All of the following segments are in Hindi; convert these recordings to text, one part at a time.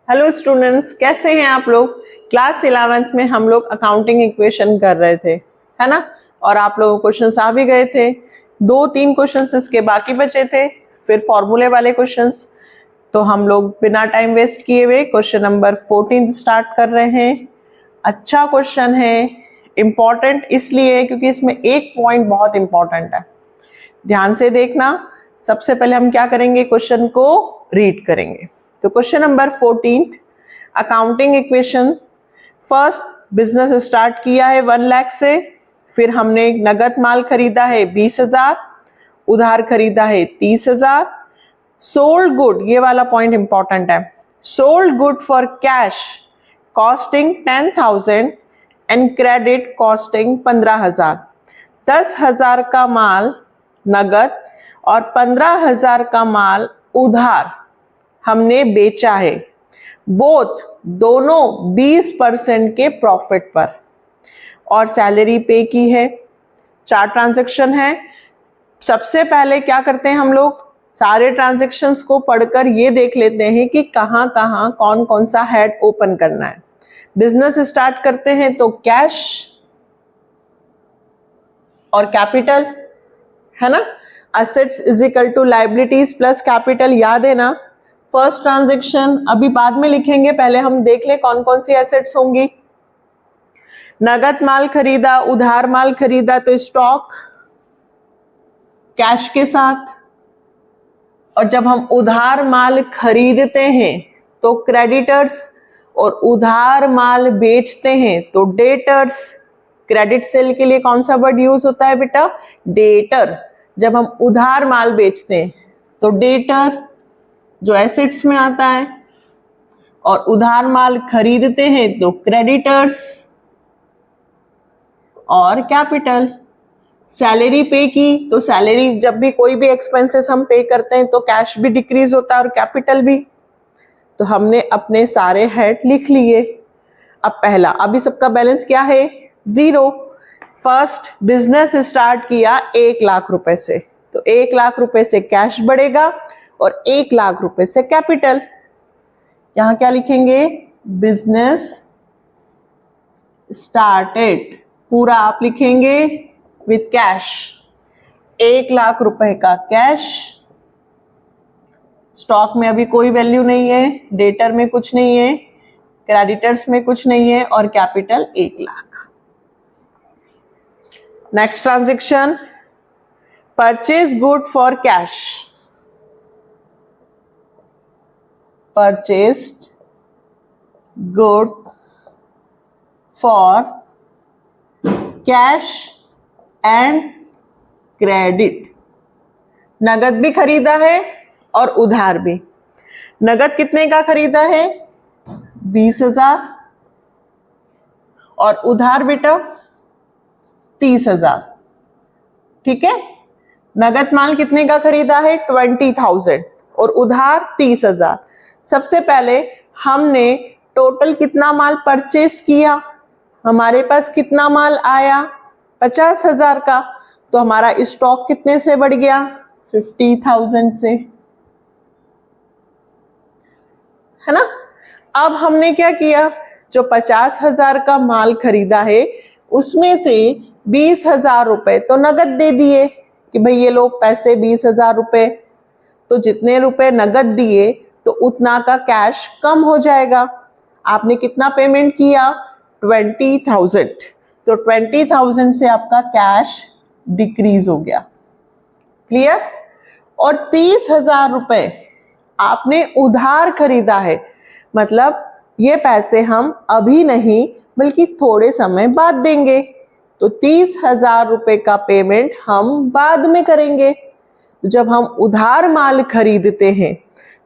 हेलो स्टूडेंट्स, कैसे हैं आप लोग। क्लास 11th में हम लोग अकाउंटिंग इक्वेशन कर रहे थे, है ना। और आप लोगों को क्वेश्चंस आ भी गए थे। 2-3 क्वेश्चंस इसके बाकी बचे थे, फिर फॉर्मूले वाले क्वेश्चंस। तो हम लोग बिना टाइम वेस्ट किए हुए क्वेश्चन नंबर 14 स्टार्ट कर रहे हैं। अच्छा क्वेश्चन है, इंपॉर्टेंट इसलिए क्योंकि इसमें एक पॉइंट बहुत इंपॉर्टेंट है, ध्यान से देखना। सबसे पहले हम क्या करेंगे, क्वेश्चन को रीड करेंगे। तो question number 14, accounting equation. First business start किया है 1 लाख से, फिर हमने नगद माल खरीदा है 20,000, उधार खरीदा है 30,000। सोल्ड गुड, ये वाला पॉइंट इंपॉर्टेंट है, sold good for cash costing 10,000 and credit costing 15,000। 10,000 का माल नगद और 15,000 का माल उधार हमने बेचा है, बोथ दोनों 20% के प्रॉफिट पर, और सैलरी पे की है। 4 ट्रांजैक्शन है। सबसे पहले क्या करते हैं हम लोग, सारे ट्रांजैक्शंस को पढ़कर ये देख लेते हैं कि कहां कहां कौन कौन सा हेड ओपन करना है। बिजनेस स्टार्ट करते हैं तो कैश और कैपिटल, है ना। Assets is equal to liabilities plus capital, याद है ना। फर्स्ट ट्रांजैक्शन अभी बाद में लिखेंगे, पहले हम देख ले कौन कौन सी एसेट्स होंगी। नगद माल खरीदा, उधार माल खरीदा तो स्टॉक कैश के साथ, और जब हम उधार माल खरीदते हैं तो क्रेडिटर्स, और उधार माल बेचते हैं तो डेटर्स। क्रेडिट सेल के लिए कौन सा वर्ड यूज होता है बेटा, डेटर। जब हम उधार माल बेचते हैं तो डेटर जो एसेट्स में आता है, और उधार माल खरीदते हैं तो क्रेडिटर्स और कैपिटल। सैलरी पे की तो सैलरी, जब भी कोई भी एक्सपेंसेस हम पे करते हैं तो कैश भी डिक्रीज होता है और कैपिटल भी। तो हमने अपने सारे हेड लिख लिए। अब पहला, अभी सबका बैलेंस क्या है, 0। फर्स्ट बिजनेस स्टार्ट किया 1 लाख रुपए से, तो 1 लाख रुपए से कैश बढ़ेगा और 1 लाख रुपए से कैपिटल। यहां क्या लिखेंगे, बिजनेस स्टार्टेड, पूरा आप लिखेंगे विथ कैश। 1 लाख रुपए का कैश, स्टॉक में अभी कोई वैल्यू नहीं है, डेटर में कुछ नहीं है, क्रेडिटर्स में कुछ नहीं है, और capital 1 lakh. Next transaction, purchase good for cash, purchased good for cash and credit। नगद भी खरीदा है और उधार भी। नगद कितने का खरीदा है, 20,000, और उधार बेटा 30,000, ठीक है। नगद माल कितने का खरीदा है, 20,000, और उधार 30,000। सबसे पहले हमने टोटल कितना माल परचेस किया, हमारे पास कितना माल आया, 50,000 का। तो हमारा स्टॉक कितने से बढ़ गया, 50,000 से, है ना। अब हमने क्या किया, जो 50,000 का माल खरीदा है उसमें से 20,000 रुपए तो नगद दे दिए कि भाई ये लो पैसे 20,000 रुपए। तो जितने रुपए नगद दिए तो उतना का कैश कम हो जाएगा। आपने कितना पेमेंट किया, 20,000, तो 20,000 से आपका कैश डिक्रीज हो गया, क्लियर। और 30,000 रुपए आपने उधार खरीदा है, मतलब ये पैसे हम अभी नहीं बल्कि थोड़े समय बाद देंगे, तो 30,000 रुपए का पेमेंट हम बाद में करेंगे। जब हम उधार माल खरीदते हैं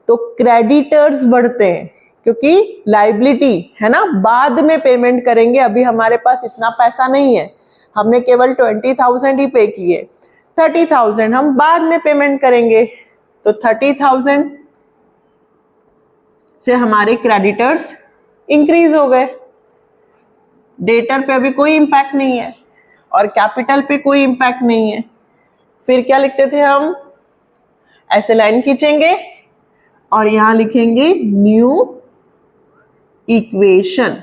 तो क्रेडिटर्स बढ़ते हैं, क्योंकि लायबिलिटी है ना, बाद में पेमेंट करेंगे, अभी हमारे पास इतना पैसा नहीं है, हमने केवल 20,000 ही पे किए, 30,000 हम बाद में पेमेंट करेंगे। तो 30,000 से हमारे क्रेडिटर्स इंक्रीज हो गए। डेटर पे अभी कोई इंपैक्ट नहीं है और कैपिटल पे कोई इंपैक्ट नहीं है। फिर क्या लिखते थे हम, ऐसे लाइन खींचेंगे और यहां लिखेंगे न्यू इक्वेशन।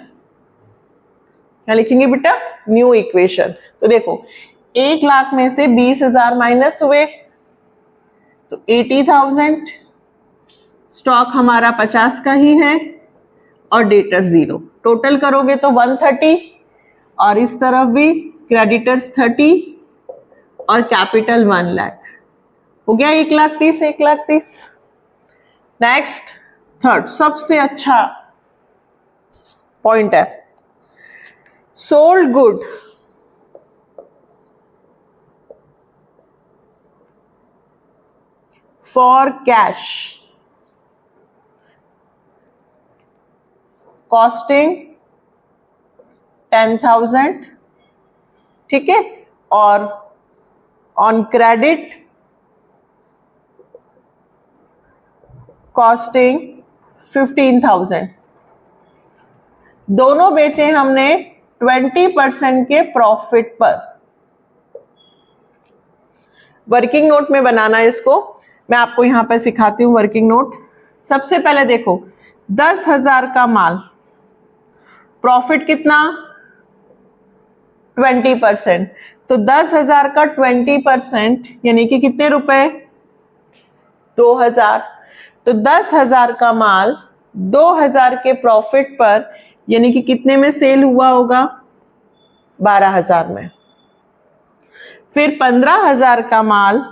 क्या लिखेंगे बेटा? New equation. तो देखो 1 लाख में से 20,000 माइनस हुए तो 80,000, स्टॉक हमारा 50 का ही है और डेटर्स 0, टोटल करोगे तो 130, और इस तरफ भी क्रेडिटर्स 30 और कैपिटल 1 लाख। हो गया 1,30,000, 1,30,000। नेक्स्ट थर्ड सबसे अच्छा पॉइंट है, sold good for cash costing 10,000, ठीक है, और ऑन क्रेडिट कॉस्टिंग 15,000। दोनों बेचे हमने 20% के प्रॉफिट पर। वर्किंग नोट में बनाना है इसको, मैं आपको यहां पर सिखाती हूं वर्किंग नोट। सबसे पहले देखो 10,000 का माल, प्रॉफिट कितना? 20%। तो 10,000 का 20% यानी कि कितने रुपए? 2,000। तो 10,000 का माल 2,000 के प्रॉफिट पर यानी कि कितने में सेल हुआ होगा? 12,000 में। फिर 15,000 का माल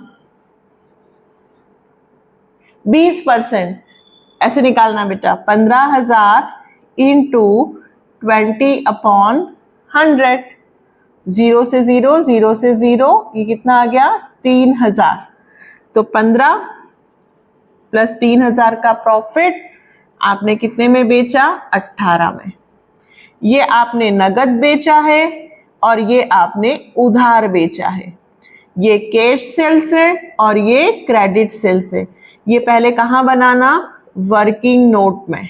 20%, ऐसे निकालना बेटा, 15,000 इंटू 20/100, 0 से 0, 0 से 0, ये कितना आ गया? 3,000। तो 15 प्लस 3,000 का प्रॉफिट आपने कितने में बेचा? 18 में। ये आपने नगद बेचा है और ये आपने उधार बेचा है। ये कैश सेल से और ये क्रेडिट सेल से। ये पहले कहां बनाना? वर्किंग नोट में।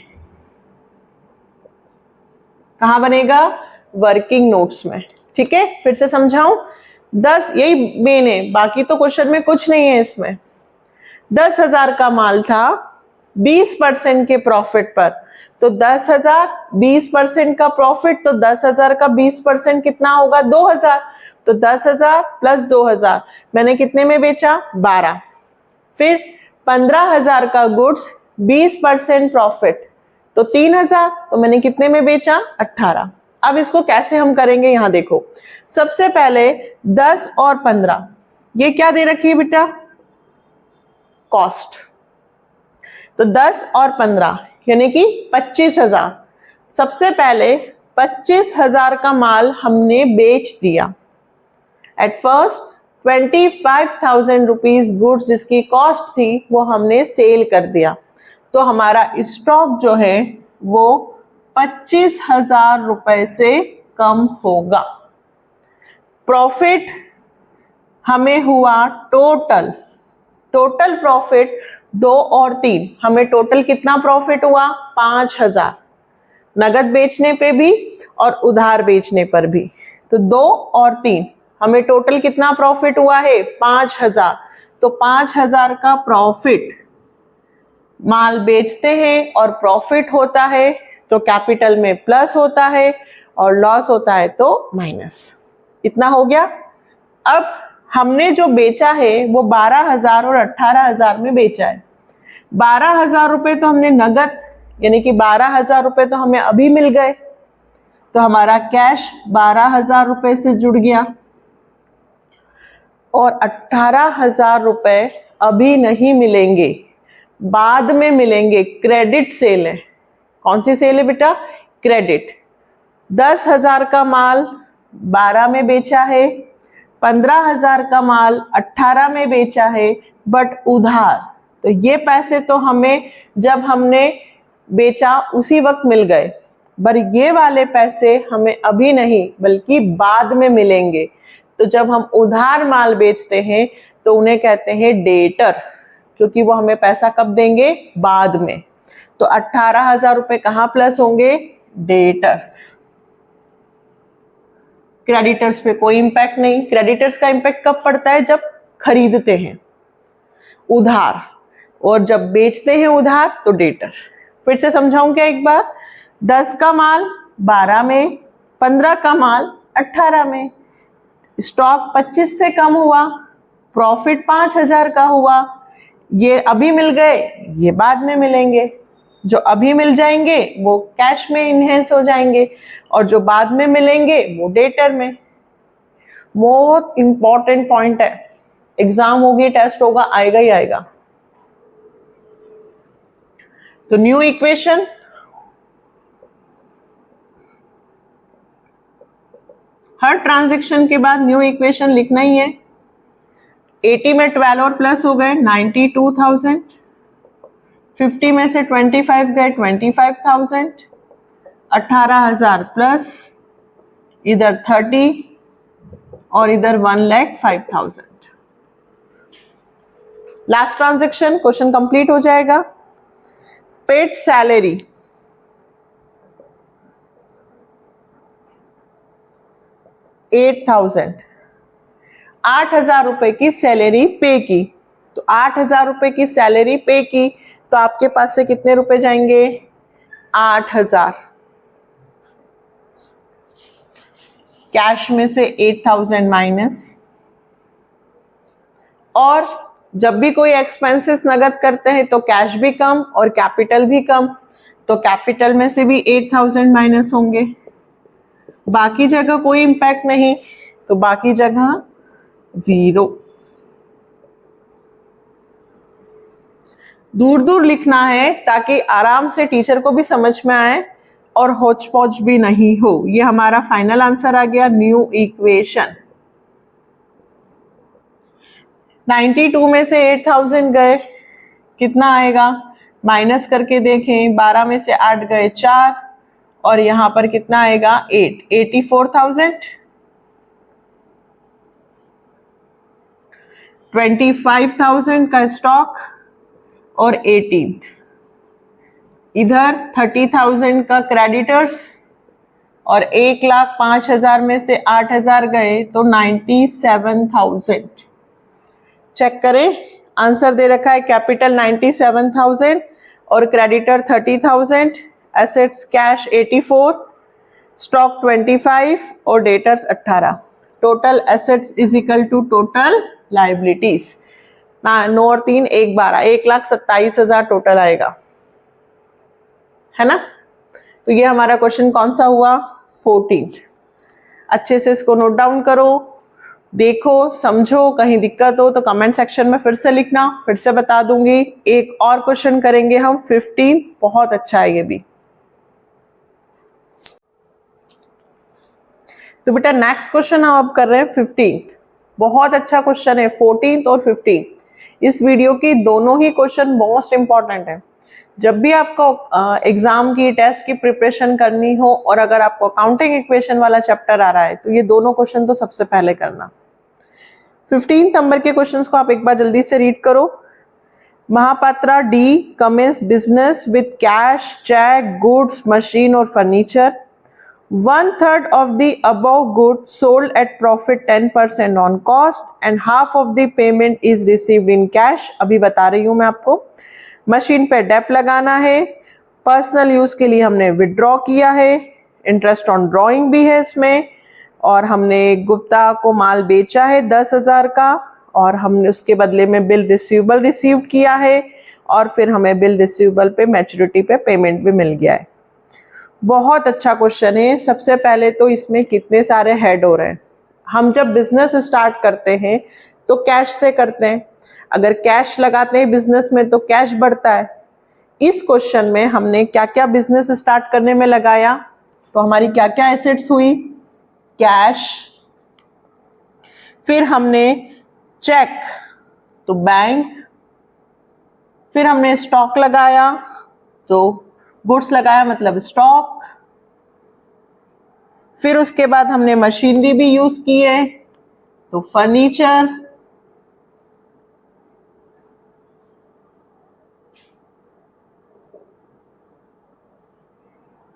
कहां बनेगा? वर्किंग नोट्स में। ठीक है, फिर से समझाऊं। 10, यही मेन है, बाकी तो क्वेश्चन में कुछ नहीं है इसमें। 10,000 का माल था 20% के प्रॉफिट पर, तो 10,000 20% का प्रॉफिट, तो 10,000 का 20% कितना होगा? 2,000। तो 10,000 प्लस 2,000 मैंने कितने में बेचा? 12। फिर 15,000 का गुड्स 20% प्रॉफिट, तो 3,000, तो मैंने कितने में बेचा? 18। अब इसको कैसे हम करेंगे, यहां देखो। सबसे पहले 10 और 15, ये क्या दे रखी है बेटा? कॉस्ट। तो 10 और 15 यानी कि 25,000। सबसे पहले 25,000 का माल हमने बेच दिया। एट फर्स्ट 25,000 रुपीज गुड्स जिसकी कॉस्ट थी वो हमने सेल कर दिया। तो हमारा स्टॉक जो है वो 25,000 रुपए से कम होगा। प्रॉफिट हमें हुआ टोटल प्रॉफिट 2 और 3, हमें टोटल कितना प्रॉफिट हुआ? 5,000, नगद बेचने पे भी और उधार बेचने पर भी। तो 2 और 3 हमें टोटल कितना प्रॉफिट हुआ है? 5,000। तो 5,000 का प्रॉफिट, माल बेचते हैं और प्रॉफिट होता है तो कैपिटल में प्लस होता है और लॉस होता है तो माइनस। इतना हो गया। अब हमने जो बेचा है वो 12,000 और 18,000 में बेचा है। 12,000 रुपए तो हमने नगद, यानी कि 12,000 रुपए तो हमें अभी मिल गए, तो हमारा कैश 12,000 रुपए से जुड़ गया। और 18,000 रुपए अभी नहीं मिलेंगे, बाद में मिलेंगे। क्रेडिट सेल है। कौन सी सेल है बेटा? क्रेडिट। 10,000 का माल 12 में बेचा है, 15,000 का माल 18 में बेचा है, बट उधार। तो ये पैसे तो हमें जब हमने बेचा उसी वक्त मिल गए, पर ये वाले पैसे हमें अभी नहीं बल्कि बाद में मिलेंगे। तो जब हम उधार माल बेचते हैं तो उन्हें कहते हैं डेटर, क्योंकि वो हमें पैसा कब देंगे? बाद में। तो 18,000 रुपए कहां प्लस होंगे? डेटर्स। क्रेडिटर्स पे कोई इंपैक्ट नहीं। क्रेडिटर्स का इंपैक्ट कब पड़ता है? जब खरीदते हैं उधार, और जब बेचते हैं उधार तो डेटर। फिर से समझाऊं क्या एक बार? 10 का माल 12 में, 15 का माल 18 में, स्टॉक 25 से कम हुआ, प्रॉफिट 5000 का हुआ। ये अभी मिल गए, ये बाद में मिलेंगे। जो अभी मिल जाएंगे वो कैश में इनहेंस हो जाएंगे और जो बाद में मिलेंगे वो डेटर में। बहुत इंपॉर्टेंट पॉइंट है, एग्जाम होगी, टेस्ट होगा, आएगा ही आएगा। तो न्यू इक्वेशन, हर ट्रांजैक्शन के बाद न्यू इक्वेशन लिखना ही है। 80 में 12 और प्लस हो गए 92,000, 50 में से 25 गए 25,000, 18,000 प्लस इधर 30 और इधर 1,05,000। लास्ट ट्रांजैक्शन, क्वेश्चन कंप्लीट हो जाएगा। पेड सैलरी, ₹8,000 की सैलरी पे की। तो 8,000 रुपए की सैलरी पे की तो आपके पास से कितने रुपए जाएंगे? 8,000। कैश में से 8,000 माइनस। और जब भी कोई एक्सपेंसेस नगद करते हैं तो कैश भी कम और कैपिटल भी कम, तो कैपिटल में से भी 8,000 माइनस होंगे। बाकी जगह कोई इंपैक्ट नहीं, तो बाकी जगह 0। दूर दूर लिखना है ताकि आराम से टीचर को भी समझ में आए और होच पौच भी नहीं हो। ये हमारा फाइनल आंसर आ गया, न्यू इक्वेशन। 92 में से 8,000 गए, कितना आएगा? माइनस करके देखें, 12 में से 8 गए 4 और यहां पर कितना आएगा? 8, 84,000। 25,000 का स्टॉक और 18th, इधर 30,000 का क्रेडिटर्स और 1,05,000 में से 8,000 गए तो 97,000। चेक करें, आंसर दे रखा है कैपिटल 97,000 और क्रेडिटर 30,000, एसेट्स कैश 84, स्टॉक 25 और debtors 18। Total assets is equal to total liabilities. 9 और 3 1 12, 1,27,000 टोटल आएगा, है ना। तो ये हमारा क्वेश्चन कौन सा हुआ? 14। अच्छे से इसको नोट डाउन करो, देखो, समझो। कहीं दिक्कत हो तो कमेंट सेक्शन में फिर से लिखना, फिर से बता दूंगी। एक और क्वेश्चन करेंगे हम 15, बहुत अच्छा है ये भी। तो बेटा नेक्स्ट क्वेश्चन हम अब कर रहे हैं 15। बहुत अच्छा क्वेश्चन है 14 और 15। इस वीडियो की दोनों ही क्वेश्चन मोस्ट इंपॉर्टेंट है। जब भी आपको एग्जाम की, टेस्ट की प्रिपरेशन करनी हो और अगर आपको अकाउंटिंग इक्वेशन वाला चैप्टर आ रहा है तो ये दोनों क्वेश्चन तो सबसे पहले करना। 15 नंबर के क्वेश्चंस को आप एक बार जल्दी से रीड करो। Mahapatra D commence business with cash, cheque, goods, machine और furniture. 1/3 of the above goods sold at profit 10% on cost and half of the payment is received in cash। अभी बता रही हूं मैं आपको। मशीन पे डेप लगाना है, पर्सनल यूज के लिए हमने विड्रॉ किया है, इंटरेस्ट ऑन ड्रॉइंग भी है इसमें, और हमने गुप्ता को माल बेचा है 10,000 का और हमने उसके बदले में बिल रिसीवेबल रिसीव किया है और फिर हमें बिल रिसीवेबल पे मैच्योरिटी पे पेमेंट भी मिल गया है। बहुत अच्छा क्वेश्चन है। सबसे पहले तो इसमें कितने सारे हेड हो रहे हैं। हम जब बिजनेस स्टार्ट करते हैं तो कैश से करते हैं, अगर कैश लगाते हैं बिजनेस में तो कैश बढ़ता है। इस क्वेश्चन में हमने क्या क्या बिजनेस स्टार्ट करने में लगाया, तो हमारी क्या क्या एसेट्स हुई? कैश, फिर हमने चेक तो बैंक, फिर हमने स्टॉक लगाया तो गुड्स लगाया मतलब स्टॉक, फिर उसके बाद हमने मशीनरी भी यूज की है तो फर्नीचर,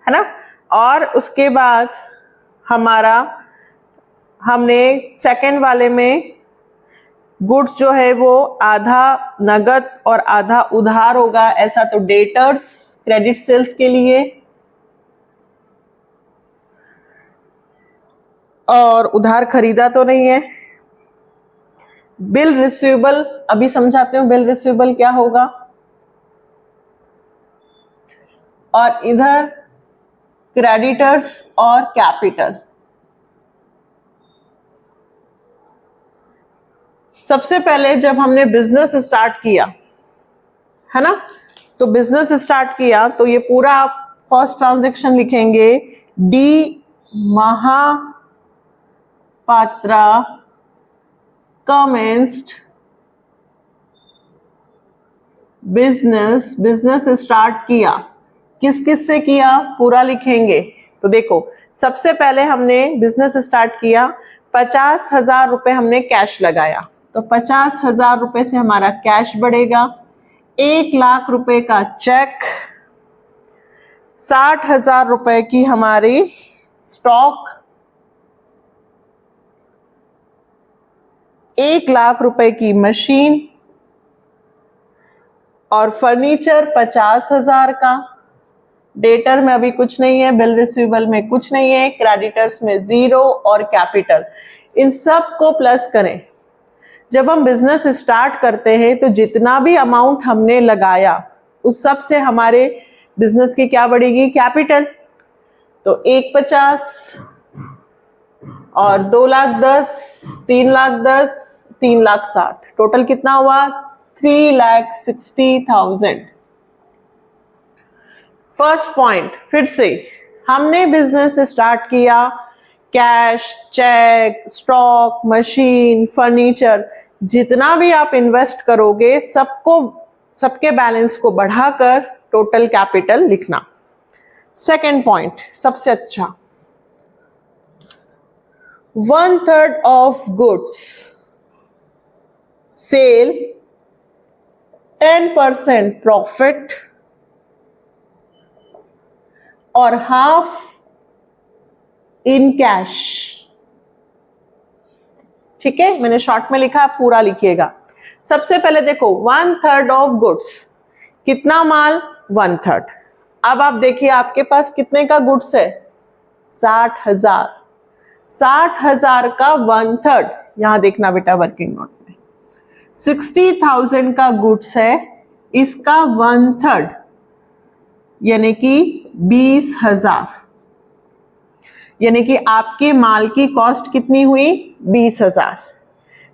है ना। और उसके बाद हमने सेकंड वाले में गुड्स जो है वो आधा नगद और आधा उधार होगा, ऐसा तो डेटर्स क्रेडिट सेल्स के लिए, और उधार खरीदा तो नहीं है। बिल रिसीवेबल अभी समझाते हूँ, बिल रिसीवेबल क्या होगा। और इधर क्रेडिटर्स और कैपिटल। सबसे पहले जब हमने बिजनेस स्टार्ट किया है ना, तो बिजनेस स्टार्ट किया तो ये पूरा आप फर्स्ट ट्रांजैक्शन लिखेंगे, D Mahapatra commenced business start किया। किस किस से किया पूरा लिखेंगे। तो देखो सबसे पहले हमने बिजनेस स्टार्ट किया, 50,000 रुपए हमने कैश लगाया, तो 50,000 रुपए से हमारा कैश बढ़ेगा। 1,00,000 रुपए का चेक, 60,000 रुपए की हमारी स्टॉक, 1,00,000 रुपए की मशीन और फर्नीचर 50,000 का। डेटर में अभी कुछ नहीं है, बिल रिसीवेबल में कुछ नहीं है, क्रेडिटर्स में 0 और कैपिटल। इन सब को प्लस करें। जब हम बिजनेस स्टार्ट करते हैं तो जितना भी अमाउंट हमने लगाया उस सब से हमारे बिजनेस की क्या बढ़ेगी, कैपिटल। तो 1,50,000 और 2,10,000, 3,10,000, 3,60,000, टोटल कितना हुआ, 3,60,000। फर्स्ट पॉइंट, फिर से हमने बिजनेस स्टार्ट किया, cash, cheque, stock, machine, furniture, जितना भी आप इन्वेस्ट करोगे सबके बैलेंस को बढ़ाकर टोटल कैपिटल लिखना। सेकेंड पॉइंट सबसे अच्छा, 1/3 ऑफ गुड्स सेल, 10% प्रॉफिट और हाफ इन कैश। ठीक है, मैंने शॉर्ट में लिखा, आप पूरा लिखिएगा। सबसे पहले देखो 1/3 ऑफ गुड्स, कितना माल, 1/3। अब आप देखिए आपके पास कितने का गुड्स है, 60,000। 60,000 का 1/3, यहां देखना बेटा वर्किंग नोट में, 60,000 का गुड्स है, इसका 1/3 यानी कि 20,000। यानी कि आपके माल की कॉस्ट कितनी हुई, 20,000।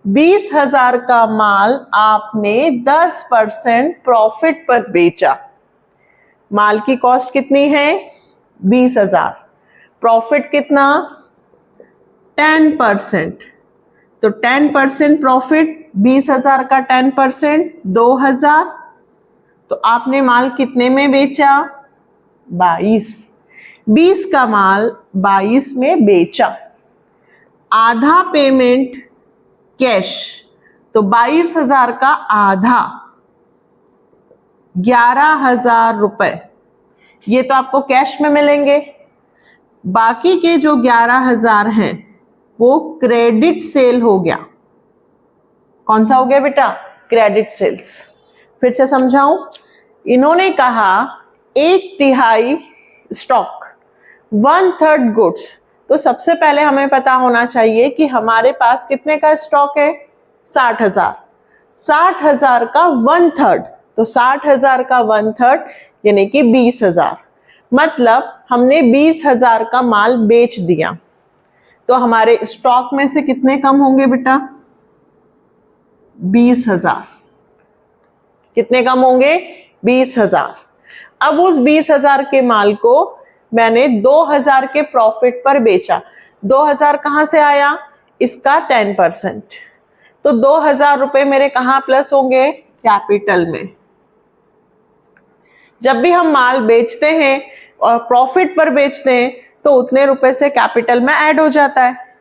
20,000 का माल आपने 10% प्रॉफिट पर बेचा। माल की कॉस्ट कितनी है, 20,000, प्रॉफिट कितना, 10%। तो 10% प्रॉफिट, 20,000 का 10% 2,000। तो आपने माल कितने में बेचा, 22। 20 का माल 22 में बेचा। आधा पेमेंट कैश, तो 22,000 का आधा 11,000 रुपए, ये तो आपको कैश में मिलेंगे। बाकी के जो 11,000 हैं वो क्रेडिट सेल हो गया। कौन सा हो गया बेटा, क्रेडिट सेल्स। फिर से समझाऊं, इन्होंने कहा 1/3 स्टॉक, 1/3 गुड्स। तो सबसे पहले हमें पता होना चाहिए कि हमारे पास कितने का स्टॉक है, 60,000। 60,000 का 1/3, तो 60,000 का 1/3 यानी कि 20,000। मतलब हमने 20,000 का माल बेच दिया। तो हमारे स्टॉक में से कितने कम होंगे बेटा, 20,000। कितने कम होंगे, 20,000। अब उस 20,000 के माल को मैंने 2,000 के प्रॉफिट पर बेचा। 2,000 कहां से आया, इसका 10%। तो 2,000 रुपए मेरे कहां प्लस होंगे, कैपिटल में। जब भी हम माल बेचते हैं और प्रॉफिट पर बेचते हैं तो उतने रुपए से कैपिटल में ऐड हो जाता है।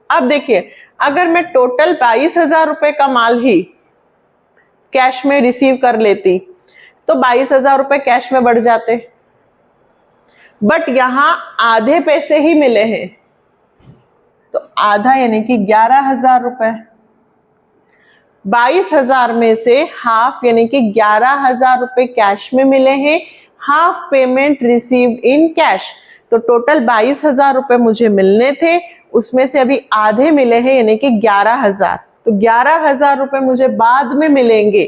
अब देखिए अगर मैं टोटल 22,000 रुपए का माल ही कैश में रिसीव कर लेती तो 22,000 रुपए कैश में बढ़ जाते, बट यहां आधे पैसे ही मिले हैं, तो आधा यानी कि 11,000 रुपए। 22,000 में से हाफ यानी कि 11,000 रुपए कैश में मिले हैं, half payment received in cash. तो टोटल 22,000 रुपए मुझे मिलने थे, उसमें से अभी आधे मिले हैं यानी कि 11,000। तो 11,000 रुपए मुझे बाद में मिलेंगे,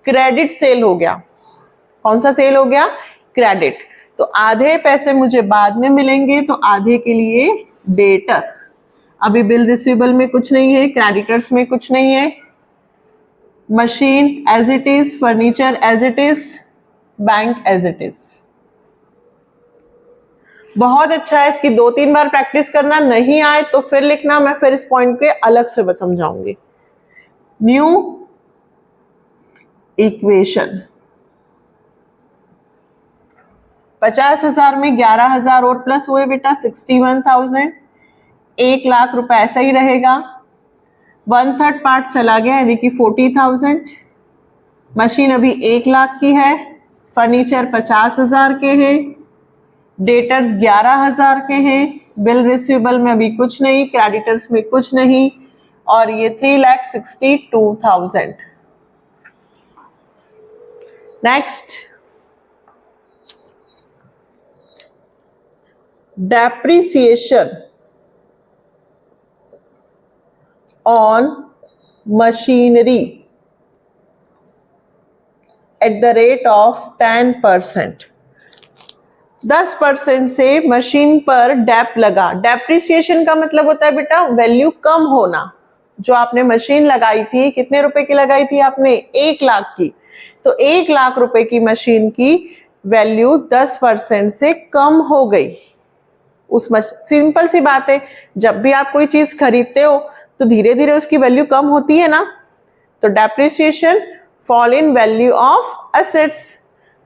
क्रेडिट सेल हो गया। कौन सा सेल हो गया? क्रेडिट। तो आधे पैसे मुझे बाद में मिलेंगे, तो आधे के लिए डेटर। अभी बिल रिसीवेबल में कुछ नहीं है, क्रेडिटर्स में कुछ नहीं है, machine as it is, furniture as it is, bank as it is. बहुत अच्छा है, इसकी 2-3 बार प्रैक्टिस करना, नहीं आए तो फिर लिखना, मैं फिर इस पॉइंट के अलग से समझाऊंगी। न्यू इक्वेशन, 50,000 में 11,000 और प्लस हुए बेटा 61,000, 1,00,000 रुपए ऐसा ही रहेगा। 1/3 पार्ट चला गया यानी कि 40,000। मशीन अभी 1,00,000 की है, फर्नीचर 50,000 के हैं, डेटर्स 11,000 के हैं, बिल रिसीवेबल में अभी कुछ नहीं, क्रेडिटर्स में कुछ नहीं, और ये 3,62,000। Next, depreciation on machinery at the rate of 10%। 10% से मशीन पर डेप लगा। डेप्रिसिएशन का मतलब होता है बेटा वैल्यू कम होना। जो आपने मशीन लगाई थी, कितने रुपए की लगाई थी आपने? 1,00,000 की। तो 1,00,000 रुपए की मशीन की वैल्यू 10% से कम हो गई। सिंपल सी बात है, जब भी आप कोई चीज खरीदते हो तो धीरे धीरे उसकी वैल्यू कम होती है ना। तो depreciation fall in value of assets.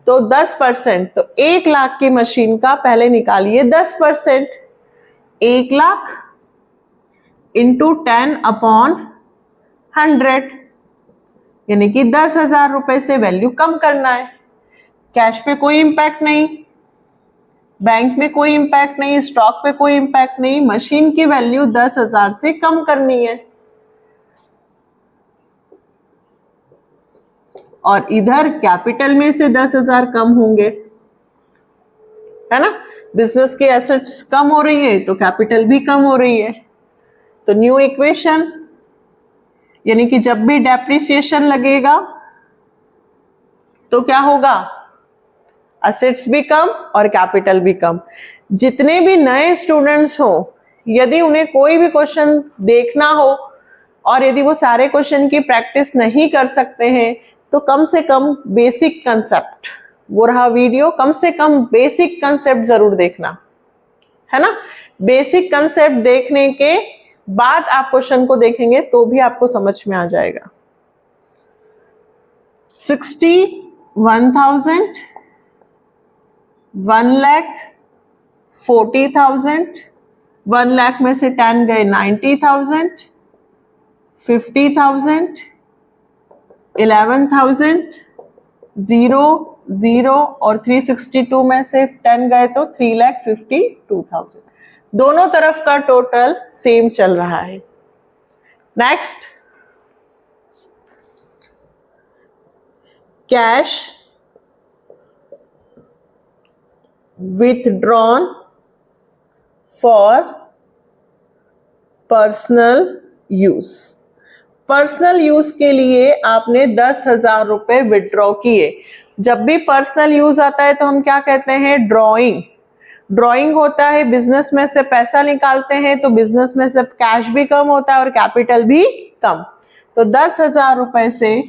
तो 10%, तो 1,00,000 की मशीन का पहले निकालिए 10%। 1,00,000 इंटू 10/100 यानी कि 10,000 रुपए से वैल्यू कम करना है। कैश पे कोई इंपैक्ट नहीं, बैंक में कोई इंपैक्ट नहीं, स्टॉक पे कोई इंपैक्ट नहीं, मशीन की वैल्यू 10,000 से कम करनी है। और इधर कैपिटल में से 10,000 कम होंगे, है ना। बिजनेस के एसेट्स कम हो रही है तो कैपिटल भी कम हो रही है। तो न्यू इक्वेशन, यानी कि जब भी डेप्रिसिएशन लगेगा तो क्या होगा? एसेट्स भी कम और कैपिटल भी कम। जितने भी नए स्टूडेंट्स हो, यदि उन्हें कोई भी क्वेश्चन देखना हो और यदि वो सारे क्वेश्चन की प्रैक्टिस नहीं कर सकते हैं तो कम से कम बेसिक कंसेप्ट, वो रहा वीडियो, कम से कम बेसिक कंसेप्ट जरूर देखना, है ना। बेसिक कंसेप्ट देखने के बाद आप क्वेश्चन को देखेंगे तो भी आपको समझ में आ जाएगा। 61,000, 1,40,000, 1,00,000 में से 10 गए 90,000, 50,000, 11,000, 0, 0 और 362 में से 10 गए तो 3,52,000। दोनों तरफ का टोटल सेम चल रहा है। Next, cash withdrawn for personal use. Personal use के लिए आपने 10,000 रुपए विड्रॉ किए। जब भी पर्सनल यूज आता है तो हम क्या कहते हैं? ड्रॉइंग। ड्रॉइंग होता है, बिजनेस में से पैसा निकालते हैं तो बिजनेस में से कैश भी कम होता है और कैपिटल भी कम। तो 10,000 रुपए से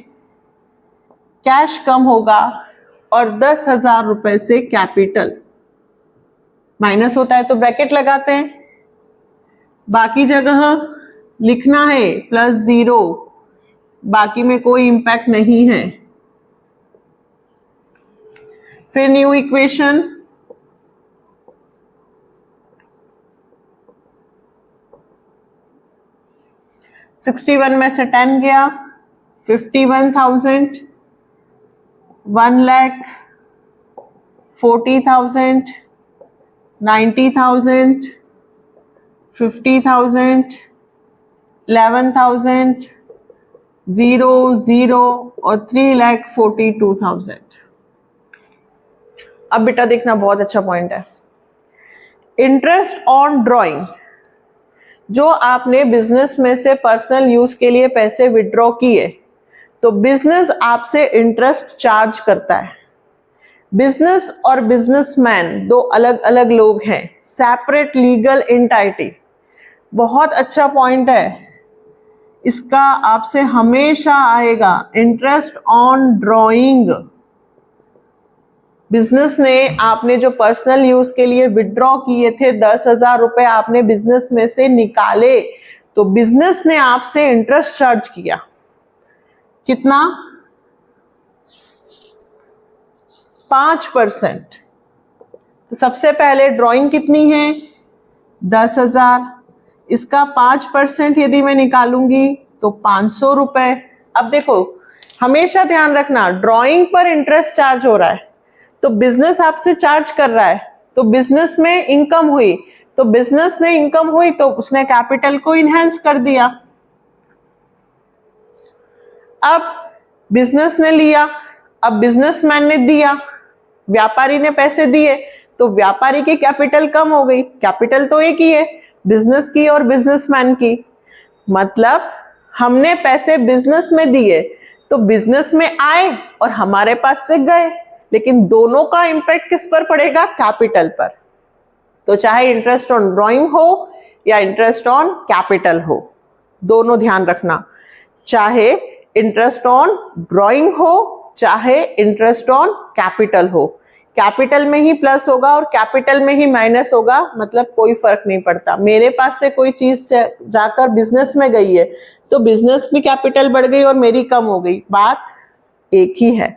कैश कम होगा और 10,000 रुपए से कैपिटल माइनस होता है तो ब्रैकेट लगाते हैं। बाकी जगह लिखना है +0, बाकी में कोई इंपैक्ट नहीं है। फिर न्यू इक्वेशन, $61 में से 10 गया, 51,000, 1,40,000, 90,000, 50,000, 11,000, 0 0 और 3,42,000। अब बेटा देखना, बहुत अच्छा पॉइंट है। इंटरेस्ट ऑन ड्रॉइंग, जो आपने बिजनेस में से पर्सनल यूज के लिए पैसे विड्रॉ किए, तो बिजनेस आपसे इंटरेस्ट चार्ज करता है। बिजनेस और बिजनेसमैन दो अलग अलग लोग हैं, सेपरेट लीगल एंटिटी। बहुत अच्छा पॉइंट है, इसका आपसे हमेशा आएगा। इंटरेस्ट ऑन ड्रॉइंग, बिजनेस ने आपने जो पर्सनल यूज के लिए विड्रॉ किए थे 10,000 रुपए आपने बिजनेस में से निकाले, तो बिजनेस ने आपसे इंटरेस्ट चार्ज किया। कितना? 5%। तो सबसे पहले ड्राइंग कितनी है? 10,000। इसका 5% यदि मैं निकालूंगी तो 500 रुपए। अब देखो, हमेशा ध्यान रखना, ड्राइंग पर इंटरेस्ट चार्ज हो रहा है, तो बिजनेस आपसे चार्ज कर रहा है, तो बिजनेस में इनकम हुई, तो बिजनेस ने इनकम हुई तो उसने कैपिटल को इनहेंस कर दिया। अब बिजनेस ने लिया, अब बिजनेसमैन ने दिया, व्यापारी ने पैसे दिए, तो व्यापारी की कैपिटल कम हो गई। कैपिटल तो एक ही है, बिजनेस की और बिजनेसमैन की। मतलब हमने पैसे बिजनेस में दिए तो बिजनेस में आए और हमारे पास से गए, लेकिन दोनों का इंपैक्ट किस पर पड़ेगा? कैपिटल पर। तो चाहे इंटरेस्ट ऑन ड्राइंग हो या इंटरेस्ट ऑन कैपिटल हो, दोनों ध्यान रखना। चाहे इंटरेस्ट ऑन ड्राइंग हो चाहे इंटरेस्ट ऑन कैपिटल हो, कैपिटल में ही प्लस होगा और कैपिटल में ही माइनस होगा, मतलब कोई फर्क नहीं पड़ता। मेरे पास से कोई चीज जाकर बिजनेस में गई है तो बिजनेस भी कैपिटल बढ़ गई और मेरी कम हो गई, बात एक ही है।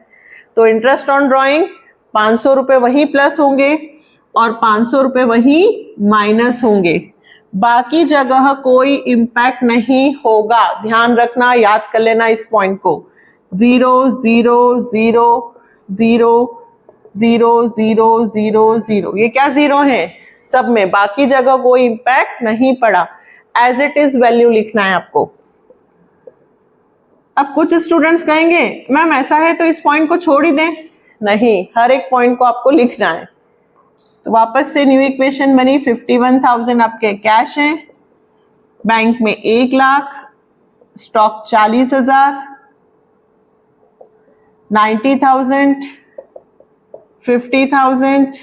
तो इंटरेस्ट ऑन ड्राइंग 500 रुपए वही प्लस होंगे और 500 रुपए वही माइनस होंगे, बाकी जगह कोई इंपैक्ट नहीं होगा। ध्यान रखना, याद कर लेना इस पॉइंट को। 0 0 0 0 0 0 0 0, ये क्या जीरो है? सब में, बाकी जगह कोई इंपैक्ट नहीं पड़ा। एज इट इज वैल्यू लिखना है आपको। अब कुछ स्टूडेंट्स कहेंगे मैम ऐसा है तो इस पॉइंट को छोड़ ही दें। नहीं, हर एक पॉइंट को आपको लिखना है। तो वापस से न्यू इक्वेशन बनी। 51,000 आपके कैश हैं, बैंक में 1 लाख, स्टॉक 40,000, 90,000, 50,000,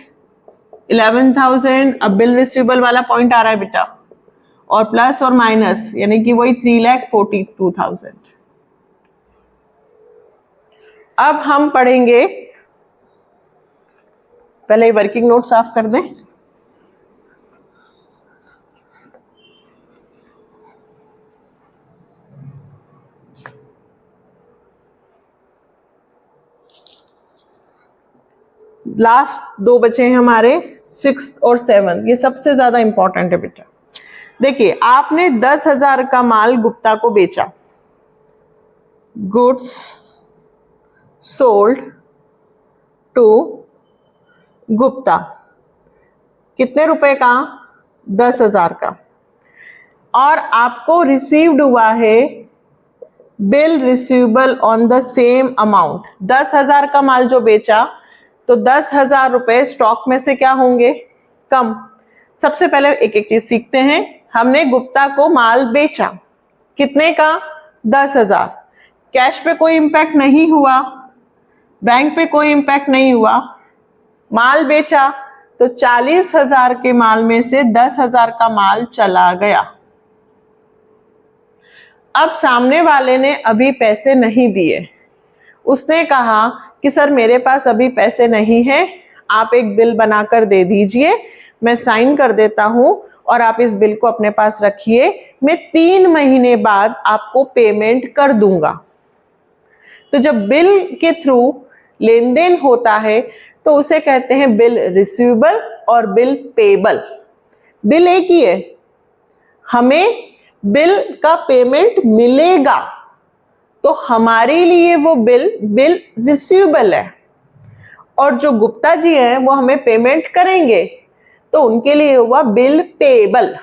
11,000। अब बिल रिसीवेबल वाला पॉइंट आ रहा है बेटा, और प्लस और माइनस यानी कि वही 3,42,000। अब हम पढ़ेंगे, पहले वर्किंग नोट साफ कर दें। लास्ट 2 बचे हैं हमारे, 6 और 7, ये सबसे ज्यादा इंपॉर्टेंट है बेटा। देखिए, आपने 10,000 का माल गुप्ता को बेचा, गुड्स सोल्ड टू गुप्ता, कितने रुपए का? 10,000 का। और आपको रिसीव्ड हुआ है bill receivable on the same amount. 10,000 का माल जो बेचा, तो 10,000 रुपए स्टॉक में से क्या होंगे? कम। सबसे पहले एक एक चीज सीखते हैं। हमने गुप्ता को माल बेचा, कितने का? 10,000। कैश पे कोई इंपैक्ट नहीं हुआ, बैंक पे कोई इंपैक्ट नहीं हुआ, माल बेचा तो 40,000 के माल में से 10,000 का माल चला गया। अब सामने वाले ने अभी पैसे नहीं दिए, उसने कहा कि सर मेरे पास अभी पैसे नहीं हैं, आप एक बिल बनाकर दे दीजिए, मैं साइन कर देता हूं और आप इस बिल को अपने पास रखिए, मैं 3 महीने बाद आपको पेमेंट कर दूंगा। तो जब बिल के थ्रू लेन देन होता है तो उसे कहते हैं बिल रिसीवेबल और बिल पेबल। बिल एक ही है, हमें बिल का पेमेंट मिलेगा तो हमारे लिए वो बिल रिसीवेबल है, और जो गुप्ता जी हैं वो हमें पेमेंट करेंगे तो उनके लिए हुआ bill payable.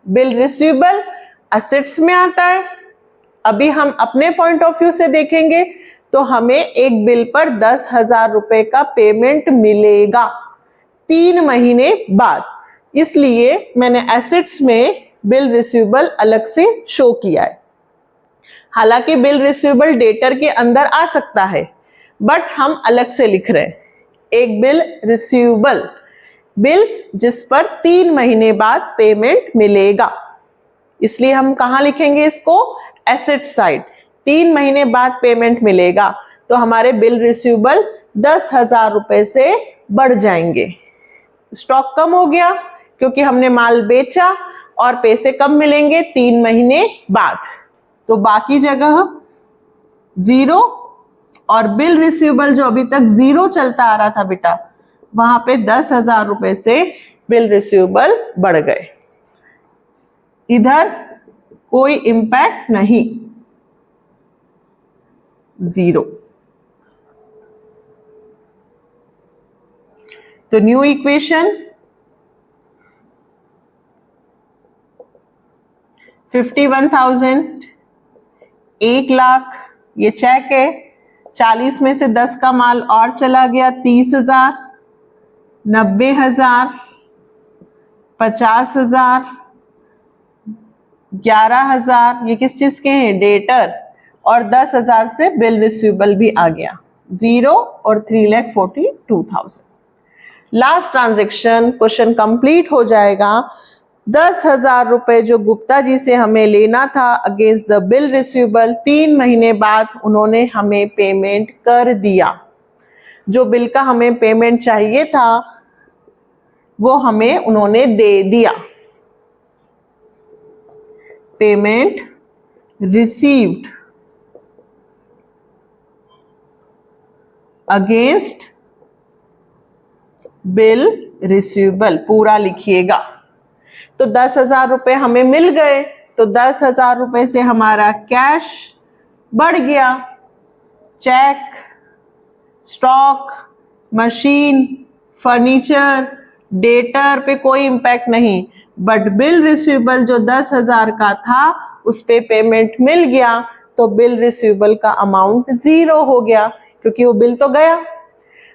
Bill receivable assets में आता है, अभी हम अपने पॉइंट ऑफ व्यू से देखेंगे तो हमें एक बिल पर 10,000 रुपए का पेमेंट मिलेगा 3 महीने बाद, इसलिए मैंने एसेट्स में बिल रिसीवेबल अलग से शो किया है। हालांकि बिल रिसीवेबल डेटर के अंदर आ सकता है, बट हम अलग से लिख रहे हैं। एक बिल रिसीवेबल, बिल जिस पर 3 महीने बाद पेमेंट मिलेगा, इसलिए हम कहां लिखेंगे इसको? Asset side. 3 महीने बाद पेमेंट मिलेगा तो हमारे बिल रिसीवेबल 10,000 रुपए से बढ़ जाएंगे। स्टॉक कम हो गया क्योंकि हमने माल बेचा और पैसे कब मिलेंगे? 3 महीने बाद। तो बाकी जगह 0 और बिल रिसीवेबल जो अभी तक 0 चलता आ रहा था बेटा, वहां पे 10,000 रुपए से बिल रिसीवेबल बढ़ गए। इधर कोई इंपैक्ट नहीं, 0। तो न्यू इक्वेशन 51,000, 1 लाख, ये चेक है। 40 में से 10 का माल और चला गया, 30,000, 90,000, 50,000, 11,000, ये किस चीज के हैं? डेटर। और 10,000 से बिल रिसीवेबल भी आ गया, 0 और 3,42,000। लास्ट ट्रांजेक्शन, क्वेश्चन कंप्लीट हो जाएगा। 10,000 रुपए जो गुप्ता जी से हमें लेना था अगेंस्ट द बिल रिसीवेबल, 3 महीने बाद उन्होंने हमें पेमेंट कर दिया। जो बिल का हमें पेमेंट चाहिए था वो हमें उन्होंने दे दिया। Payment received against bill receivable, पूरा लिखिएगा। तो 10,000 रुपए हमें मिल गए, तो 10,000 रुपए से हमारा कैश बढ़ गया। Cheque, stock, machine, furniture, debtor पे कोई इंपैक्ट नहीं, बट बिल रिसीवेबल जो 10,000 का था उस पे पेमेंट मिल गया, तो बिल रिसीवेबल का अमाउंट 0 हो गया क्योंकि वो बिल तो गया।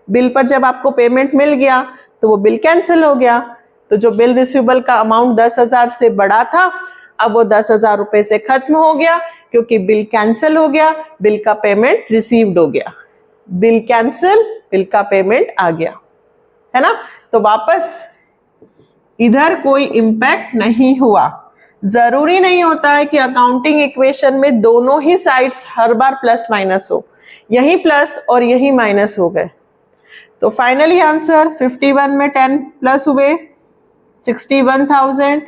बिल पर जब आपको पेमेंट मिल गया तो वो बिल कैंसिल हो गया। तो जो बिल रिसीवेबल का अमाउंट 10,000 से बड़ा था, अब वो 10,000 रुपए से खत्म हो गया क्योंकि बिल कैंसिल हो गया, बिल का पेमेंट रिसीव्ड हो गया। बिल कैंसिल, बिल का पेमेंट आ गया, है ना। तो वापस इधर कोई इंपैक्ट नहीं हुआ। जरूरी नहीं होता है कि अकाउंटिंग इक्वेशन में दोनों ही साइड्स हर बार प्लस माइनस हो, यही प्लस और यही माइनस हो गए। तो फाइनली आंसर 51 में 10 प्लस हुए 61,000,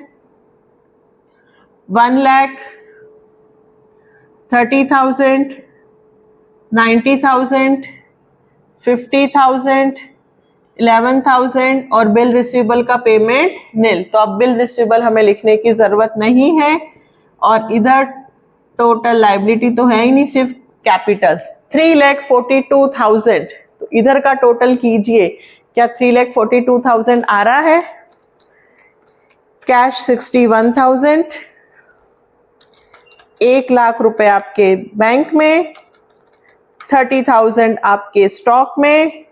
1,00,000, 30,000, 90,000, 50,000, 11,000 और बिल रिसीवेबल का पेमेंट नील। तो अब बिल रिसीवेबल हमें लिखने की जरूरत नहीं है। और इधर टोटल लायबिलिटी तो है ही नहीं, सिर्फ कैपिटल 3,42,000। तो इधर का टोटल कीजिए, क्या 3,42,000 आ रहा है? कैश 61,000, 1 लाख रुपए आपके बैंक में, 30,000 आपके स्टॉक में,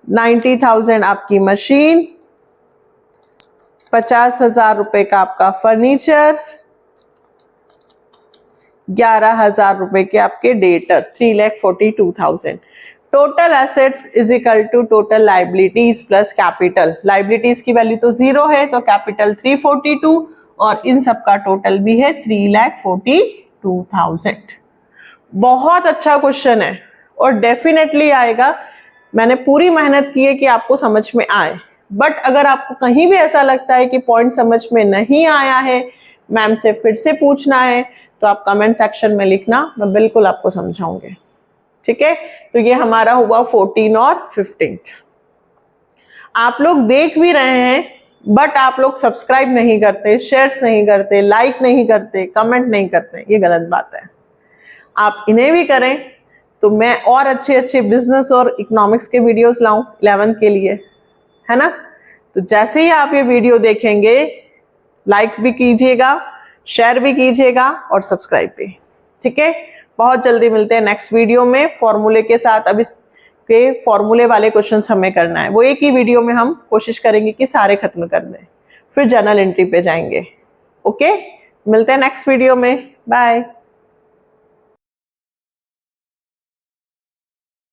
90,000 आपकी मशीन, 50,000 रुपए का आपका फर्नीचर, 11,000 रुपए के आपके debtor, 3,42,000। Total assets is equal to total liabilities plus capital. Liabilities की वैल्यू तो 0 है, तो कैपिटल 342 और इन सब का टोटल भी है 3,42,000। बहुत अच्छा क्वेश्चन है और डेफिनेटली आएगा। मैंने पूरी मेहनत की है कि आपको समझ में आए, बट अगर आपको कहीं भी ऐसा लगता है कि पॉइंट समझ में नहीं आया है, मैम से फिर से पूछना है, तो आप कमेंट सेक्शन में लिखना, मैं बिल्कुल आपको समझाऊंगी। ठीक है, तो ये हमारा हुआ 14 और 15। आप लोग देख भी रहे हैं, बट आप लोग सब्सक्राइब नहीं करते, शेयर्स नहीं करते, लाइक नहीं करते, कमेंट नहीं करते, ये गलत बात है। आप इन्हें भी करें तो मैं और अच्छे अच्छे बिजनेस और इकोनॉमिक्स के वीडियोस लाऊं 11th के लिए, है ना। तो जैसे ही आप ये वीडियो देखेंगे, लाइक्स भी कीजिएगा, शेयर भी कीजिएगा और सब्सक्राइब भी। ठीक है, बहुत जल्दी मिलते हैं नेक्स्ट वीडियो में फॉर्मूले के साथ। अब इसके फॉर्मूले वाले क्वेश्चंस हमें करना है, वो एक ही वीडियो में हम कोशिश करेंगे कि सारे खत्म कर दें, फिर जर्नल एंट्री पे जाएंगे। ओके, मिलते हैं नेक्स्ट वीडियो में। बाय।